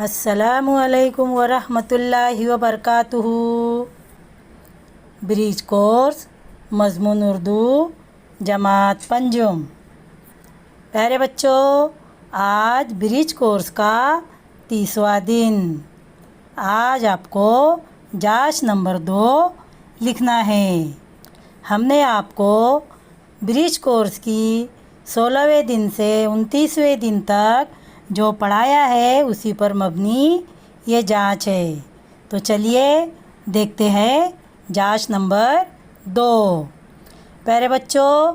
अस्सलामुअलैकुम वरहमतुल्लाहि वबरकातुहू। Bridge course मज़मून Urdu जमात पंजुम। प्यारे बच्चों, आज ब्रिज कोर्स का 30वां दिन। आज आपको जांच नंबर 2 लिखना है। हमने आपको ब्रिज कोर्स की 16वें दिन से 29वें दिन तक जो पढ़ाया है उसी पर मबनी ये जांच है। तो चलिए देखते हैं जांच नंबर 2। प्यारे बच्चों,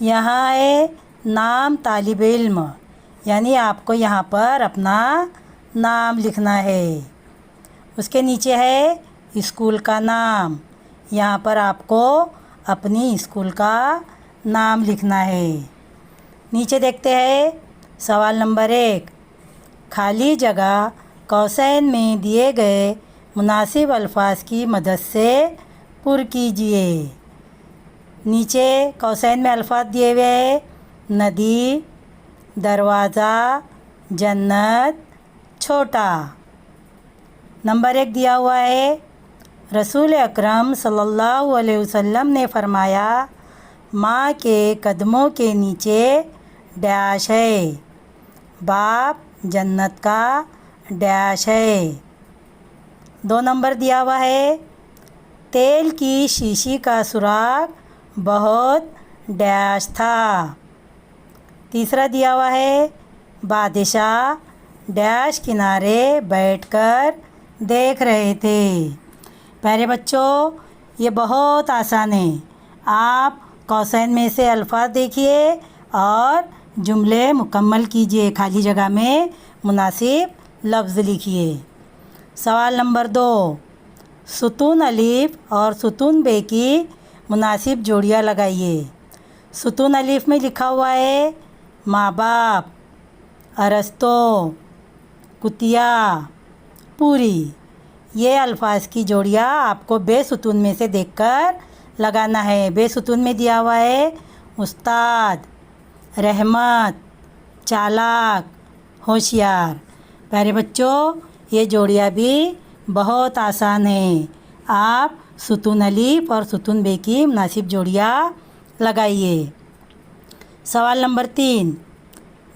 यहाँ है नाम तालिब इल्म, यानी आपको यहाँ पर अपना नाम लिखना है। उसके नीचे है स्कूल का नाम, यहाँ पर आपको अपनी स्कूल का नाम लिखना है। नीचे देखते हैं सवाल नंबर 1, खाली जगह कौसैन में दिए गए मुनासिब अल्फाज की मदद से पुर कीजिए। नीचे कौसैन में अल्फाज दिए हुए हैं नदी, दरवाज़ा, जन्नत, छोटा। नंबर 1 दिया हुआ है रसूल अकरम सल्लल्लाहु अलैहि वसल्लम ने फरमाया, माँ के कदमों के नीचे डैश है, बाप जन्नत का डैश है। 2 नंबर दिया हुआ है तेल की शीशी का सुराख बहुत डैश था। तीसरा दिया हुआ है बादशाह डैश किनारे बैठकर देख रहे थे। प्यारे बच्चों, ये बहुत आसान है। आप कौसैन में से अल्फाज देखिए और जुमले मुकम्मल कीजिए। खाली जगह में मुनासिब लफ्ज़ लिखिए। सवाल नंबर 2, सुतून अलीफ और सुतून बे की मुनासिब जोड़ियाँ लगाइए। सुतून अलीफ में लिखा हुआ है माँ बाप, अरस्तो, कुतिया, पूरी। ये अल्फाज की जोड़ियाँ आपको बेसुतून में से देखकर लगाना है। बेसुतून में दिया हुआ है उस्ताद, रहमत, चालाक, होशियार। प्यारे बच्चों, ये जोड़ियाँ भी बहुत आसान हैं। आप सुतून अलीफ और सुतून बे की मुनासिब जोड़ियाँ लगाइए। सवाल नंबर 3,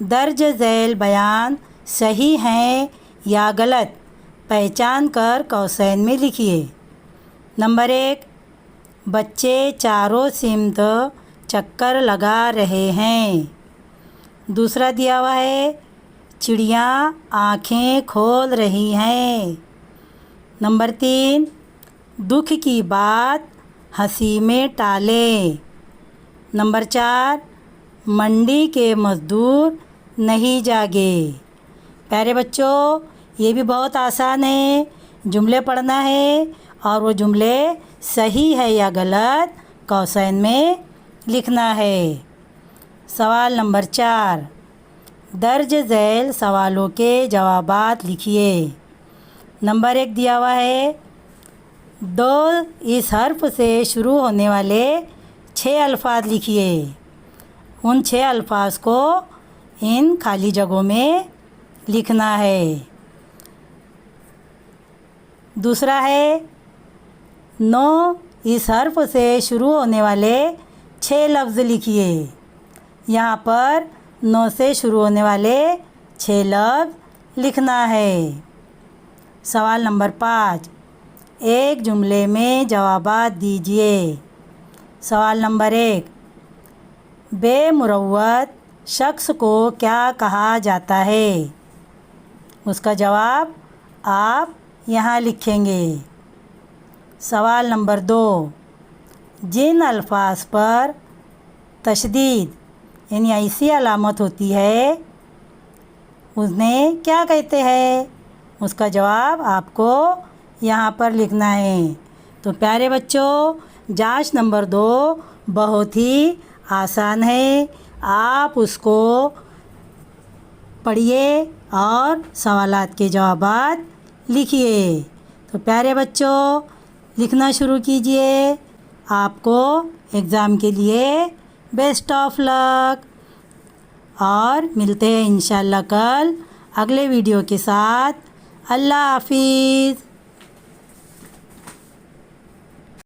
दर्ज झैल बयान सही हैं या गलत पहचान कर कौसैन में लिखिए। नंबर 1, बच्चे चारों सिमत चक्कर लगा रहे हैं। दूसरा दिया हुआ है चिड़ियाँ आँखें खोल रही हैं। नंबर 3, दुख की बात हंसी में टालें। नंबर 4, मंडी के मज़दूर नहीं जागे। प्यारे बच्चों, ये भी बहुत आसान है। जुमले पढ़ना है और वो जुमले सही है या गलत कौसैन में लिखना है। सवाल नंबर 4, दर्ज झैल सवालों के जवाबात लिखिए। नंबर 1 दिया हुआ है 2 इस हर्फ से शुरू होने वाले 6 अल्फाज लिखिए। उन 6 अल्फाज को इन खाली जगहों में लिखना है। दूसरा है 9 इस हर्फ से शुरू होने वाले 6 लफ्ज़ लिखिए। यहाँ पर 9 से शुरू होने वाले 6 लफ्ज़ लिखना है। सवाल नंबर 5, एक जुमले में जवाबात दीजिए। सवाल नंबर 1, बेमुरव्वत शख्स को क्या कहा जाता है? उसका जवाब आप यहाँ लिखेंगे। सवाल नंबर 2, जिन अल्फाज पर तशदीद यानी ऐसी अलामत होती है उन्हें क्या कहते हैं? उसका जवाब आपको यहाँ पर लिखना है। तो प्यारे बच्चों, जांच नंबर 2 बहुत ही आसान है। आप उसको पढ़िए और सवालात के जवाबात लिखिए। तो प्यारे बच्चों, लिखना शुरू कीजिए। आपको एग्ज़ाम के लिए बेस्ट ऑफ लक और मिलते हैं इंशाल्लाह कल अगले वीडियो के साथ। अल्लाह हाफिज़।